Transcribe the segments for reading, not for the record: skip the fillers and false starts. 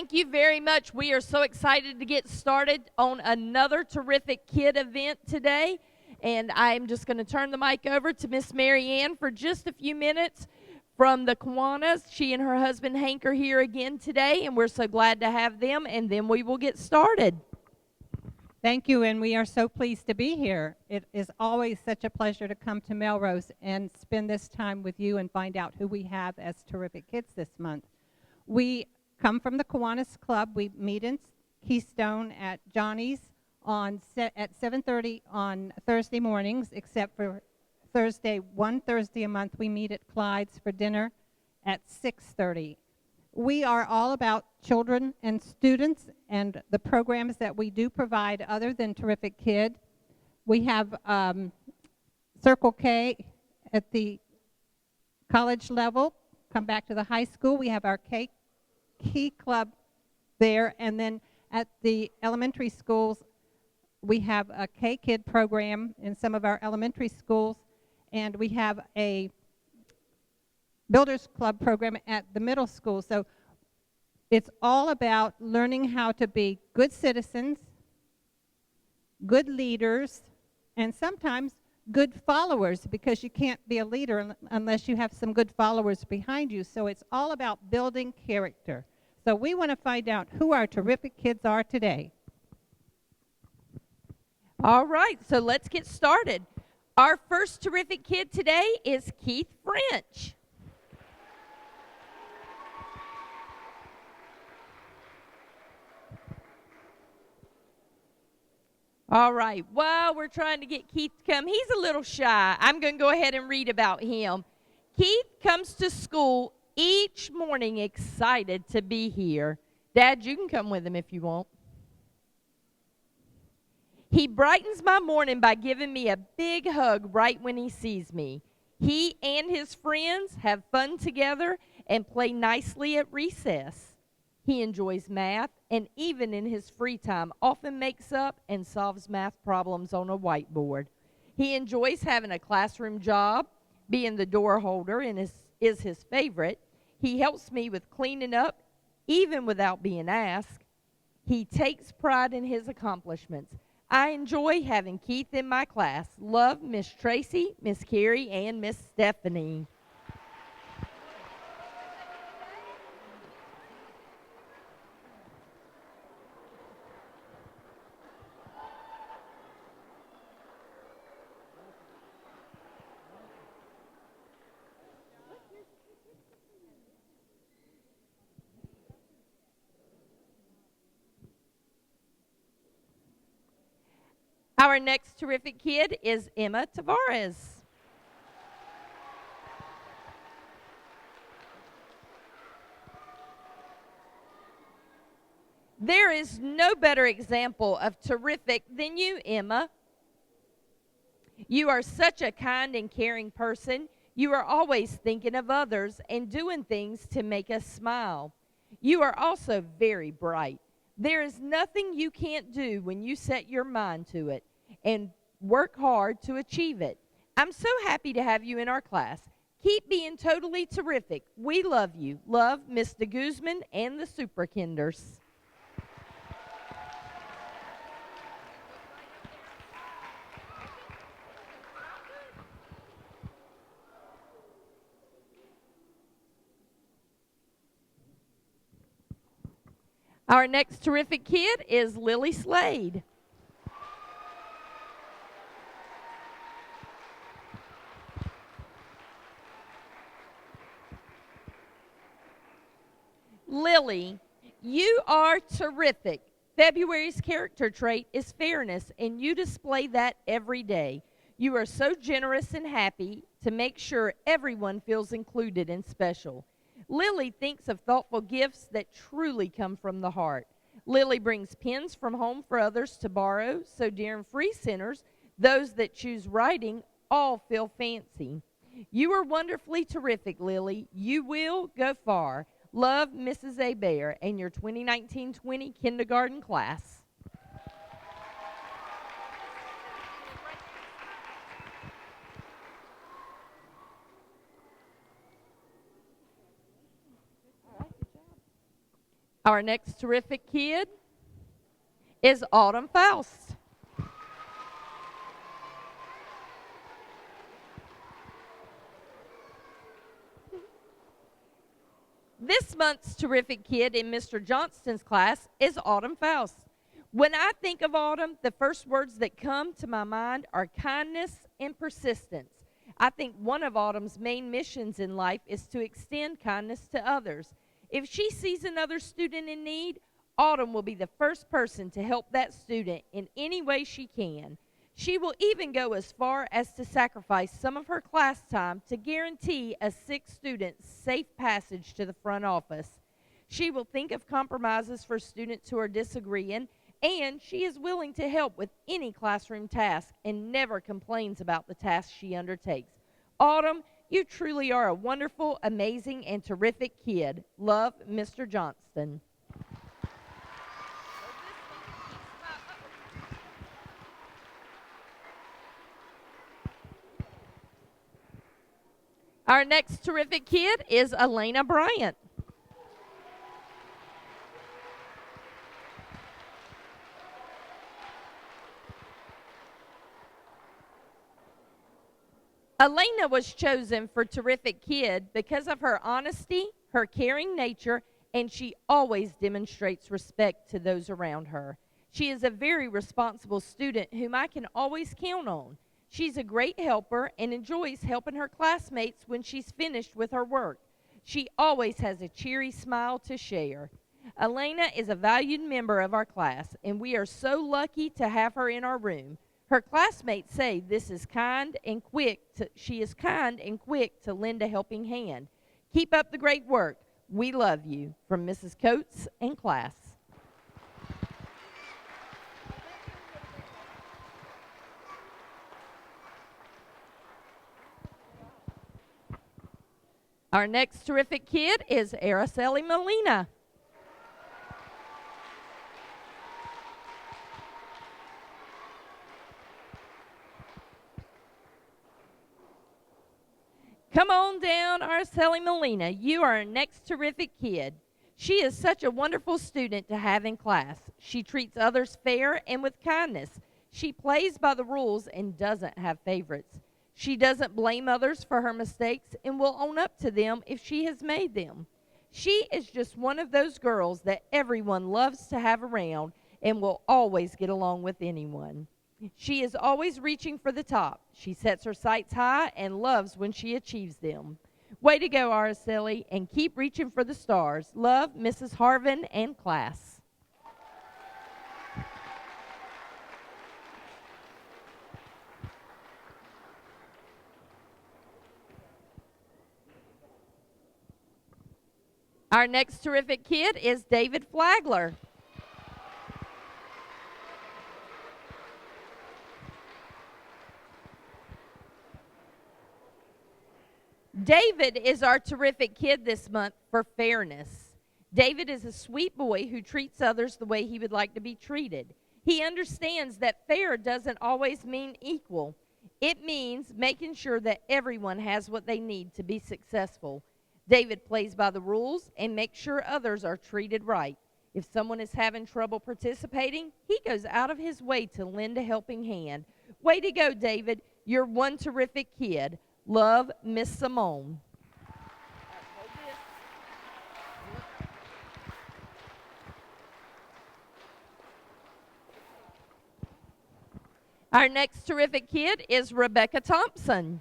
Thank you very much. We are so excited to get started on another terrific kid event today. And I'm just going to turn the mic over to Miss Mary Ann for just a few minutes from the Kiwanis. She and her husband Hank are here again today, and we're so glad to have them, and then we will get started. Thank you, and we are so pleased to be here. It is always such a pleasure to come to Melrose and spend this time with you and find out who we have as terrific kids this month. We come from the Kiwanis Club. We meet in Keystone at Johnny's at 7:30 on Thursday mornings, except for one Thursday a month, we meet at Clyde's for dinner at 6:30. We are all about children and students and the programs that we do provide other than Terrific Kid. We have Circle K at the college level. Come back to the high school. We have our Key Club there. And then at the elementary schools, we have a K-Kid program in some of our elementary schools. And we have a Builders Club program at the middle school. So it's all about learning how to be good citizens, good leaders, and sometimes good followers, because you can't be a leader unless you have some good followers behind you. So it's all about building character. So we want to find out who our terrific kids are today. All right, so let's get started. Our first terrific kid today is Keith French. All right, while we're trying to get Keith to come, he's a little shy. I'm going to go ahead and read about him. Keith comes to school each morning excited to be here. Dad, you can come with him if you want. He brightens my morning by giving me a big hug right when he sees me. He and his friends have fun together and play nicely at recess. He enjoys math, and even in his free time, often makes up and solves math problems on a whiteboard. He enjoys having a classroom job. Being the door holder is his favorite. He helps me with cleaning up, even without being asked. He takes pride in his accomplishments. I enjoy having Keith in my class. Love, Miss Tracy, Miss Carrie, and Miss Stephanie. Our next terrific kid is Emma Tavares. There is no better example of terrific than you, Emma. You are such a kind and caring person. You are always thinking of others and doing things to make us smile. You are also very bright. There is nothing you can't do when you set your mind to it and work hard to achieve it. I'm so happy to have you in our class. Keep being totally terrific. We love you. Love, Miss de Guzman and the Superkinders. Our next terrific kid is Lily Slade. Lily, you are terrific. February's character trait is fairness, and you display that every day. You are so generous and happy to make sure everyone feels included and special. Lily thinks of thoughtful gifts that truly come from the heart. Lily brings pens from home for others to borrow, so during free centers, those that choose writing all feel fancy. You are wonderfully terrific, Lily. You will go far. Love, Mrs. Hebert and your 2019-20 kindergarten class. Our next terrific kid is Autumn Faust. This month's terrific kid in Mr. Johnston's class is Autumn Faust. When I think of Autumn, the first words that come to my mind are kindness and persistence. I think one of Autumn's main missions in life is to extend kindness to others. If she sees another student in need, Autumn will be the first person to help that student in any way she can. She will even go as far as to sacrifice some of her class time to guarantee a sick student safe passage to the front office. She will think of compromises for students who are disagreeing, and she is willing to help with any classroom task and never complains about the tasks she undertakes. Autumn, you truly are a wonderful, amazing, and terrific kid. Love, Mr. Johnston. Our next terrific kid is Elena Bryant. Elena was chosen for Terrific Kid because of her honesty, her caring nature, and she always demonstrates respect to those around her. She is a very responsible student whom I can always count on. She's a great helper and enjoys helping her classmates when she's finished with her work. She always has a cheery smile to share. Elena is a valued member of our class, and we are so lucky to have her in our room. Her classmates say she is kind and quick to lend a helping hand. Keep up the great work. We love you. From Mrs. Coates and class. Our next terrific kid is Araceli Molina. Come on down, Araceli Molina. You are our next terrific kid. She is such a wonderful student to have in class. She treats others fair and with kindness. She plays by the rules and doesn't have favorites. She doesn't blame others for her mistakes and will own up to them if she has made them. She is just one of those girls that everyone loves to have around and will always get along with anyone. She is always reaching for the top. She sets her sights high and loves when she achieves them. Way to go, Araceli, and keep reaching for the stars. Love, Mrs. Harvin and class. Our next terrific kid is David Flagler. David is our terrific kid this month for fairness. David is a sweet boy who treats others the way he would like to be treated. He understands that fair doesn't always mean equal. It means making sure that everyone has what they need to be successful. David plays by the rules and makes sure others are treated right. If someone is having trouble participating, he goes out of his way to lend a helping hand. Way to go, David. You're one terrific kid. Love, Miss Simone. Our next terrific kid is Rebecca Thompson.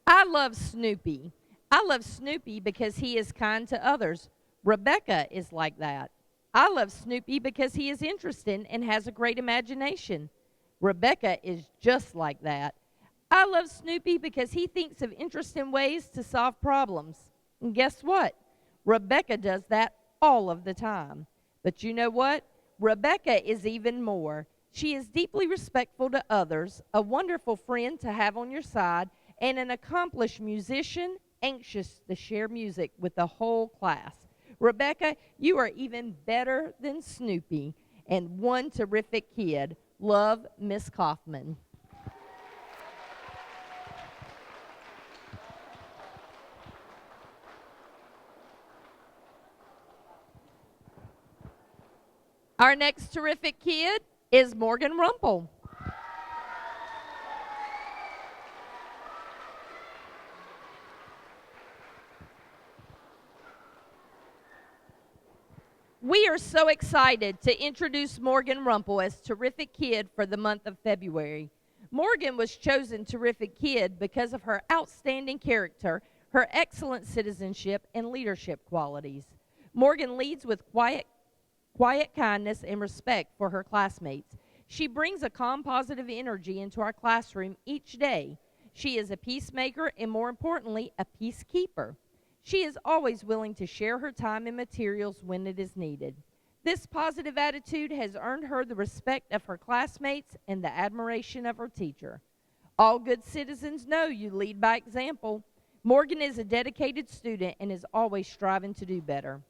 I love Snoopy. I love Snoopy because he is kind to others. Rebecca is like that. I love Snoopy because he is interesting and has a great imagination. Rebecca is just like that. I love Snoopy because he thinks of interesting ways to solve problems. And guess what? Rebecca does that all of the time. But you know what? Rebecca is even more. She is deeply respectful to others, a wonderful friend to have on your side, and an accomplished musician, anxious to share music with the whole class. Rebecca, you are even better than Snoopy, and one terrific kid. Love, Miss Kaufman. Our next terrific kid is Morgan Rumpel. We are so excited to introduce Morgan Rumpel as Terrific Kid for the month of February. Morgan was chosen Terrific Kid because of her outstanding character, her excellent citizenship, and leadership qualities. Morgan leads with quiet kindness and respect for her classmates. She brings a calm, positive energy into our classroom each day. She is a peacemaker and, more importantly, a peacekeeper. She is always willing to share her time and materials when it is needed. This positive attitude has earned her the respect of her classmates and the admiration of her teacher. All good citizens know you lead by example. Morgan is a dedicated student and is always striving to do better.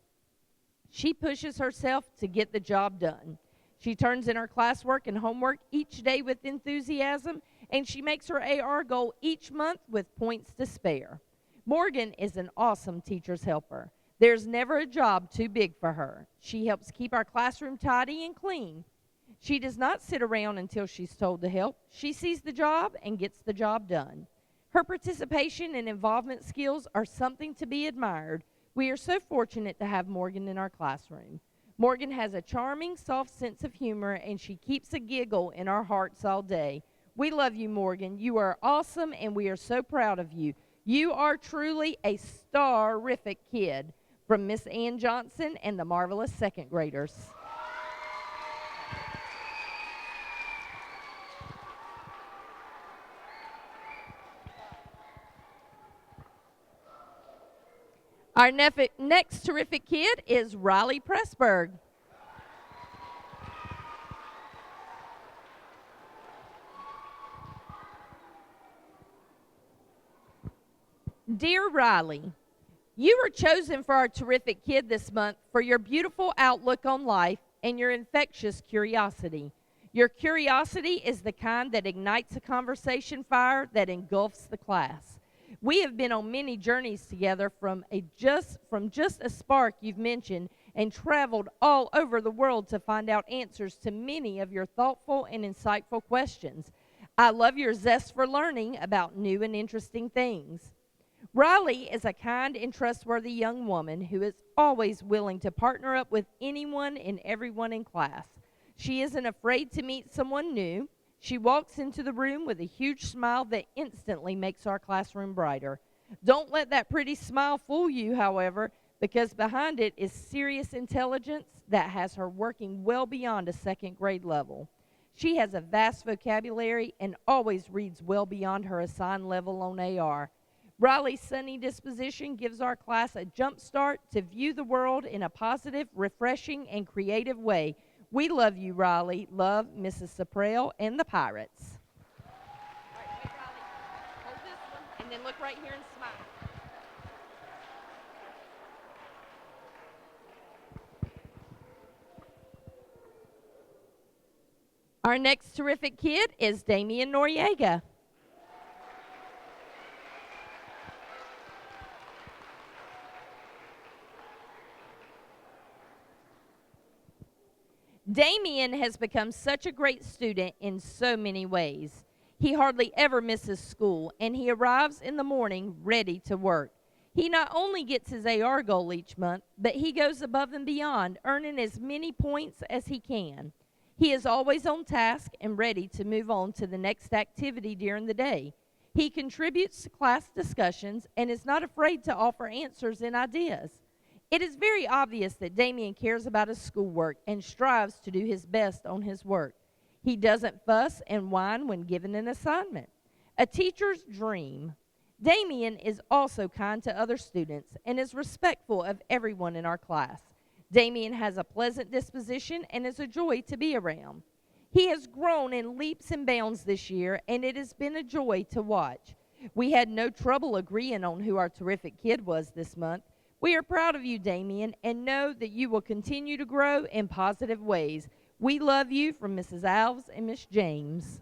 She pushes herself to get the job done. She turns in her classwork and homework each day with enthusiasm, and she makes her AR goal each month with points to spare. Morgan is an awesome teacher's helper. There's never a job too big for her. She helps keep our classroom tidy and clean. She does not sit around until she's told to help. She sees the job and gets the job done. Her participation and involvement skills are something to be admired. We are so fortunate to have Morgan in our classroom. Morgan has a charming, soft sense of humor, and she keeps a giggle in our hearts all day. We love you, Morgan. You are awesome, and we are so proud of you. You are truly a star-rific kid. From Miss Ann Johnson and the marvelous second graders. Our next terrific kid is Riley Pressburg. Dear Riley, you were chosen for our terrific kid this month for your beautiful outlook on life and your infectious curiosity. Your curiosity is the kind that ignites a conversation fire that engulfs the class. We have been on many journeys together from just a spark you've mentioned and traveled all over the world to find out answers to many of your thoughtful and insightful questions. I love your zest for learning about new and interesting things. Riley is a kind and trustworthy young woman who is always willing to partner up with anyone and everyone in class. She isn't afraid to meet someone new. She walks into the room with a huge smile that instantly makes our classroom brighter. Don't let that pretty smile fool you, however, because behind it is serious intelligence that has her working well beyond a second grade level. She has a vast vocabulary and always reads well beyond her assigned level on AR. Riley's sunny disposition gives our class a jump start to view the world in a positive, refreshing, and creative way. We love you, Riley. Love, Mrs. Saprell and the Pirates. All right, wait, Riley. Hold this one, and then look right here and smile. Our next terrific kid is Damian Noriega. Damien has become such a great student in so many ways. He hardly ever misses school, and he arrives in the morning ready to work. He not only gets his AR goal each month, but he goes above and beyond, earning as many points as he can. He is always on task and ready to move on to the next activity during the day. He contributes to class discussions and is not afraid to offer answers and ideas. It is very obvious that Damien cares about his schoolwork and strives to do his best on his work. He doesn't fuss and whine when given an assignment. A teacher's dream. Damien is also kind to other students and is respectful of everyone in our class. Damien has a pleasant disposition and is a joy to be around. He has grown in leaps and bounds this year, and it has been a joy to watch. We had no trouble agreeing on who our terrific kid was this month. We are proud of you, Damien, and know that you will continue to grow in positive ways. We love you from Mrs. Alves and Miss James.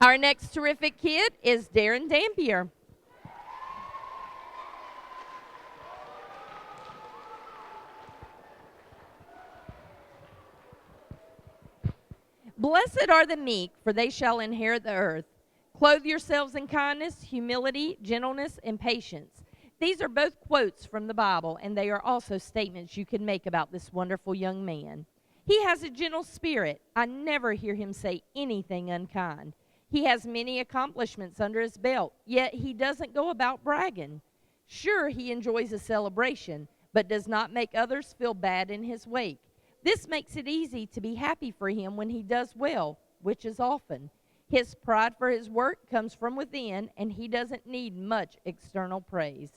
Our next terrific kid is Darren Dampier. Blessed are the meek, for they shall inherit the earth. Clothe yourselves in kindness, humility, gentleness, and patience. These are both quotes from the Bible, and they are also statements you can make about this wonderful young man. He has a gentle spirit. I never hear him say anything unkind. He has many accomplishments under his belt, yet he doesn't go about bragging. Sure, he enjoys a celebration, but does not make others feel bad in his wake. This makes it easy to be happy for him when he does well, which is often. His pride for his work comes from within, and he doesn't need much external praise.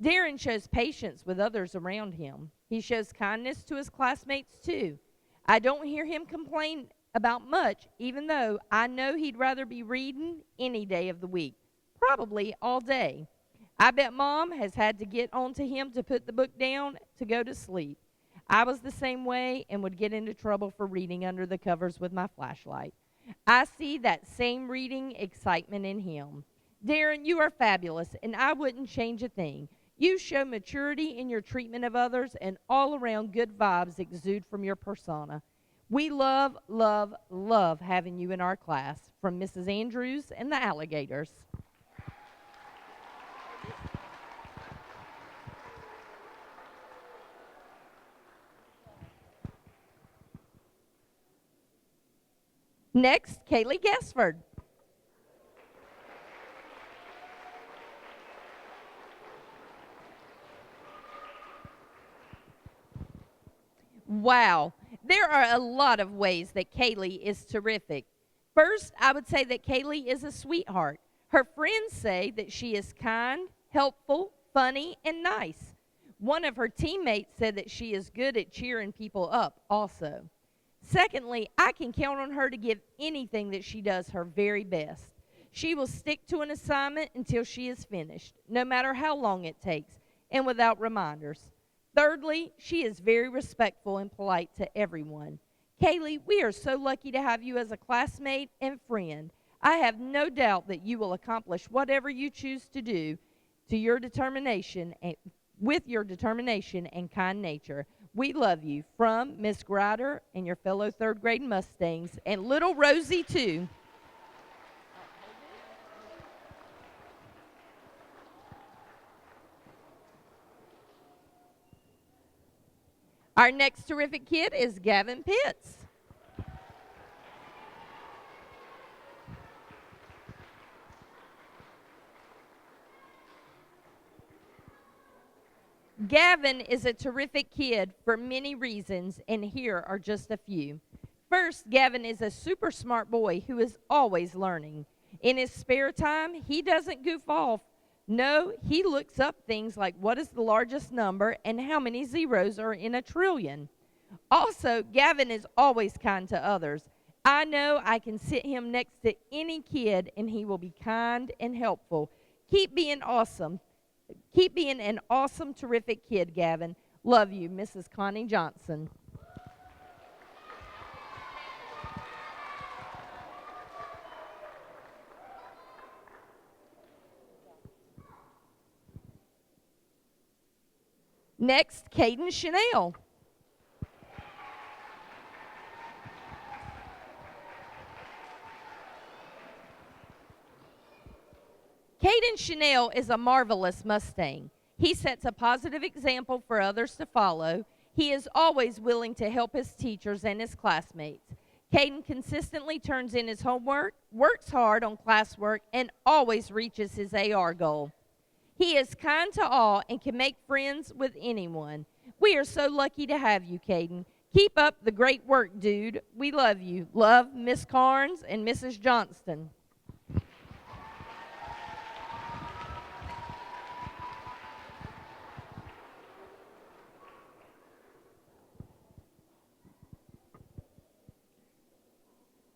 Darren shows patience with others around him. He shows kindness to his classmates, too. I don't hear him complain about much, even though I know he'd rather be reading any day of the week, probably all day. I bet Mom has had to get on to him to put the book down to go to sleep. I was the same way and would get into trouble for reading under the covers with my flashlight. I see that same reading excitement in him. Darren, you are fabulous, and I wouldn't change a thing. You show maturity in your treatment of others, and all around good vibes exude from your persona. We love, love, love having you in our class, from Mrs. Andrews and the Alligators. Next, Kaylee Gassford. Wow, there are a lot of ways that Kaylee is terrific. First, I would say that Kaylee is a sweetheart. Her friends say that she is kind, helpful, funny, and nice. One of her teammates said that she is good at cheering people up also. Secondly, I can count on her to give anything that she does her very best. She will stick to an assignment until she is finished, no matter how long it takes, and without reminders. Thirdly, she is very respectful and polite to everyone. Kaylee, we are so lucky to have you as a classmate and friend. I have no doubt that you will accomplish whatever you choose to do to your determination and with your determination and kind nature. We love you. From Miss Grider and your fellow third grade Mustangs, and little Rosie, too. Our next terrific kid is Gavin Pitts. Gavin is a terrific kid for many reasons, and here are just a few. First, Gavin is a super smart boy who is always learning. In his spare time, he doesn't goof off. No, he looks up things like what is the largest number and how many zeros are in a trillion. Also, Gavin is always kind to others. I know I can sit him next to any kid, and he will be kind and helpful. Keep being awesome. Keep being an awesome, terrific kid, Gavin. Love you, Mrs. Connie Johnson. Next, Caden Chanel. Caden Chanel is a marvelous Mustang. He sets a positive example for others to follow. He is always willing to help his teachers and his classmates. Caden consistently turns in his homework, works hard on classwork, and always reaches his AR goal. He is kind to all and can make friends with anyone. We are so lucky to have you, Caden. Keep up the great work, dude. We love you. Love, Miss Carnes and Mrs. Johnston.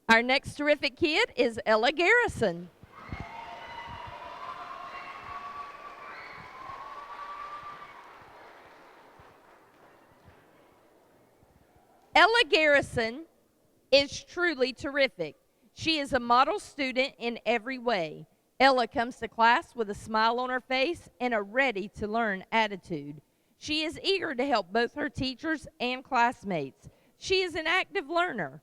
Our next terrific kid is Ella Garrison. Ella Garrison is truly terrific. She is a model student in every way. Ella comes to class with a smile on her face and a ready-to-learn attitude. She is eager to help both her teachers and classmates. She is an active learner.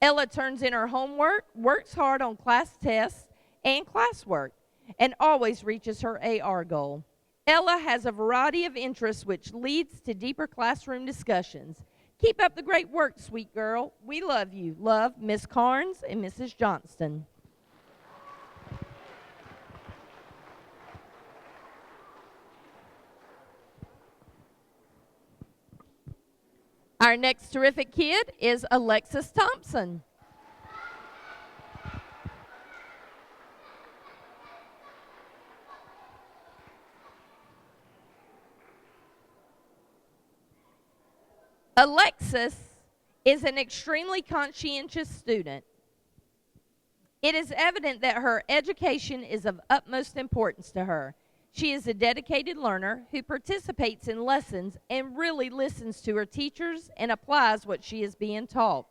Ella turns in her homework, works hard on class tests and classwork, and always reaches her AR goal. Ella has a variety of interests which leads to deeper classroom discussions. Keep up the great work, sweet girl. We love you. Love, Miss Carnes and Mrs. Johnston. Our next terrific kid is Alexis Thompson. Alexis is an extremely conscientious student. It is evident that her education is of utmost importance to her. She is a dedicated learner who participates in lessons and really listens to her teachers and applies what she is being taught.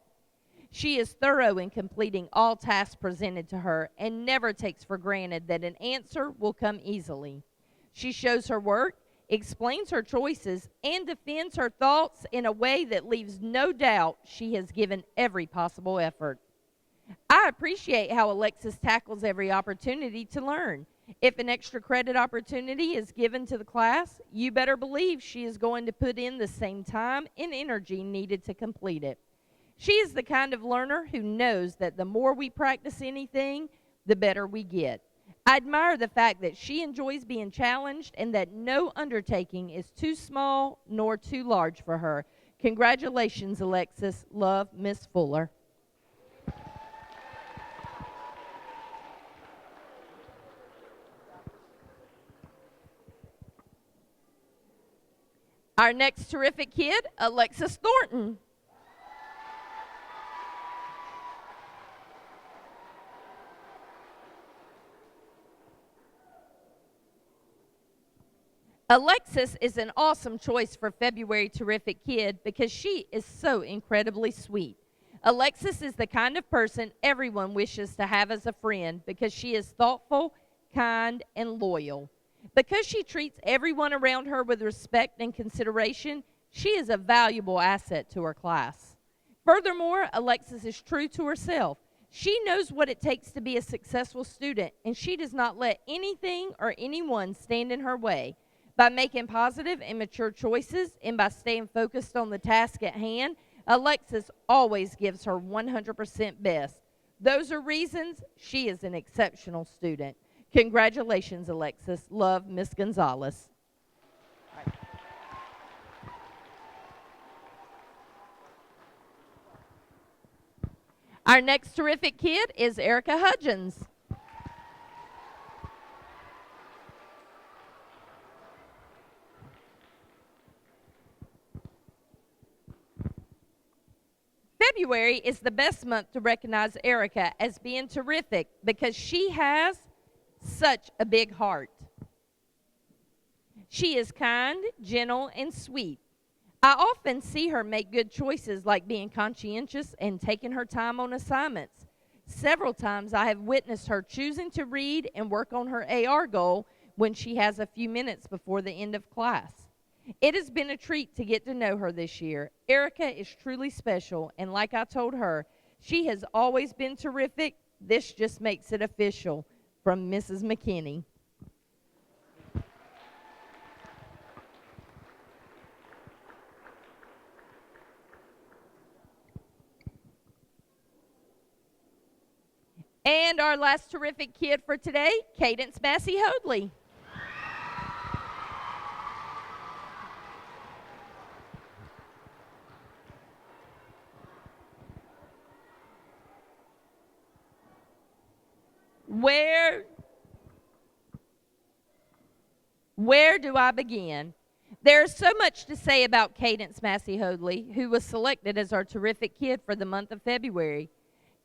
She is thorough in completing all tasks presented to her and never takes for granted that an answer will come easily. She shows her work, explains her choices, and defends her thoughts in a way that leaves no doubt she has given every possible effort. I appreciate how Alexis tackles every opportunity to learn. If an extra credit opportunity is given to the class, you better believe she is going to put in the same time and energy needed to complete it. She is the kind of learner who knows that the more we practice anything, the better we get. I admire the fact that she enjoys being challenged and that no undertaking is too small nor too large for her. Congratulations, Alexis. Love, Miss Fuller. Our next terrific kid, Alexis Thornton. Alexis is an awesome choice for February Terrific Kid because she is so incredibly sweet. Alexis is the kind of person everyone wishes to have as a friend because she is thoughtful, kind, and loyal. Because she treats everyone around her with respect and consideration, she is a valuable asset to her class. Furthermore, Alexis is true to herself. She knows what it takes to be a successful student, and she does not let anything or anyone stand in her way. By making positive and mature choices and by staying focused on the task at hand, Alexis always gives her 100% best. Those are reasons she is an exceptional student. Congratulations, Alexis. Love, Miss Gonzalez. Our next terrific kid is Erica Hudgens. February is the best month to recognize Erica as being terrific because she has such a big heart. She is kind, gentle, and sweet. I often see her make good choices like being conscientious and taking her time on assignments. Several times I have witnessed her choosing to read and work on her AR goal when she has a few minutes before the end of class. It has been a treat to get to know her this year. Erica is truly special, and like I told her, she has always been terrific. This just makes it official. From Mrs. McKinney. And our last terrific kid for today, Cadence Massey Hoadley. Where do I begin? There's so much to say about Cadence Massey Hoadley, who was selected as our terrific kid for the month of February.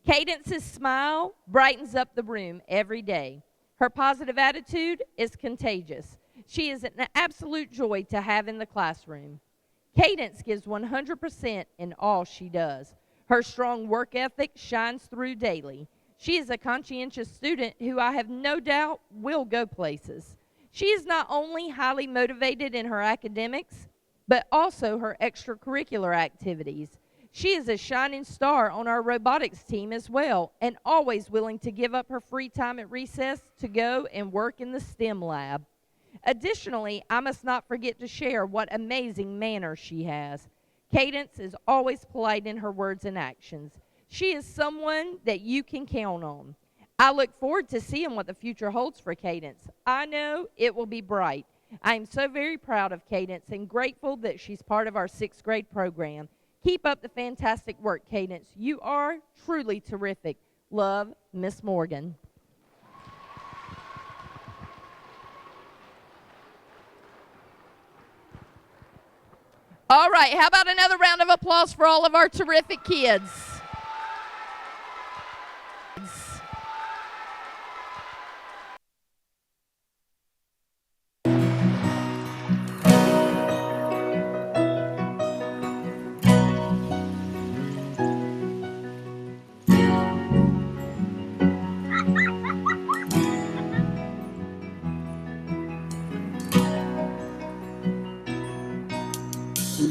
Cadence's smile brightens up the room every day. Her positive attitude is contagious. She is an absolute joy to have in the classroom. Cadence gives 100% in all she does. Her strong work ethic shines through daily. She is a conscientious student who I have no doubt will go places. She is not only highly motivated in her academics, but also her extracurricular activities. She is a shining star on our robotics team as well, and always willing to give up her free time at recess to go and work in the STEM lab. Additionally, I must not forget to share what amazing manners she has. Cadence is always polite in her words and actions. She is someone that you can count on. I look forward to seeing what the future holds for Cadence. I know it will be bright. I am so very proud of Cadence and grateful that she's part of our 6th grade program. Keep up the fantastic work, Cadence. You are truly terrific. Love, Miss Morgan. All right, how about another round of applause for all of our terrific kids?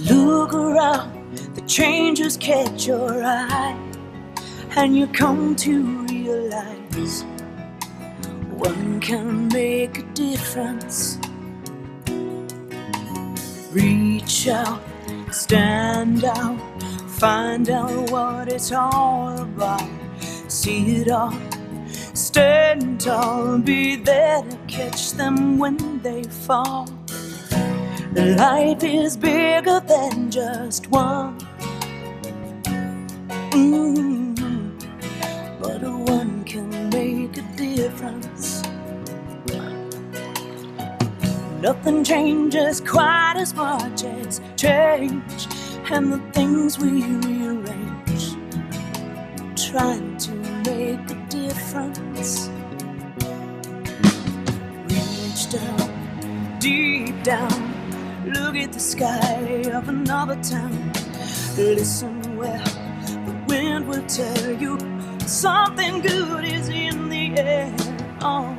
Look around, the changes catch your eye, and you come to realize one can make a difference. Reach out, stand out, find out what it's all about. See it all, stand tall, be there to catch them when they fall. Life is bigger than just one, but one can make a difference. Nothing changes quite as much as change, and the things we rearrange, trying to make a difference. Reach down, deep down, look at the sky of another town. Listen well, the wind will tell you something good is in the air. Oh,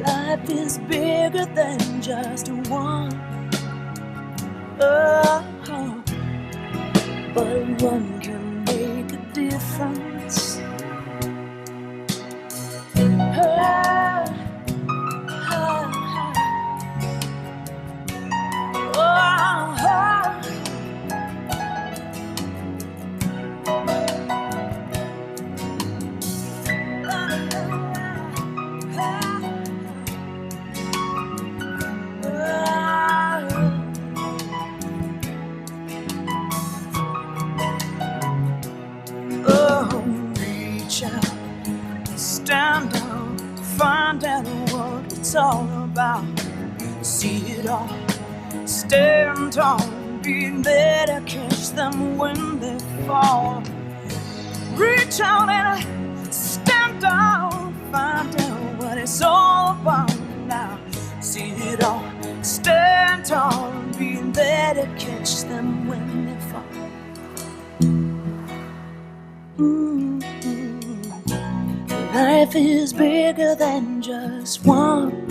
life is bigger than just one. Oh, but one can make a difference. Stand up to find out what it's all about. See it all, stand tall, be there to catch them when they fall. Reach out and stand down, find out what it's all about now. See it all, stand tall, be there to catch them when they fall. Life is bigger than just one,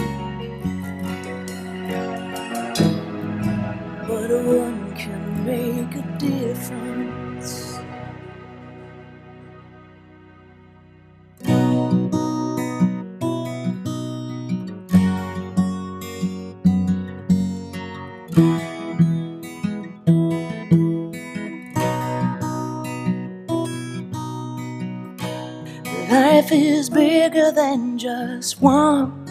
but one can make a difference. Life is bigger than just one,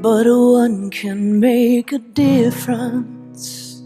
but one can make a difference.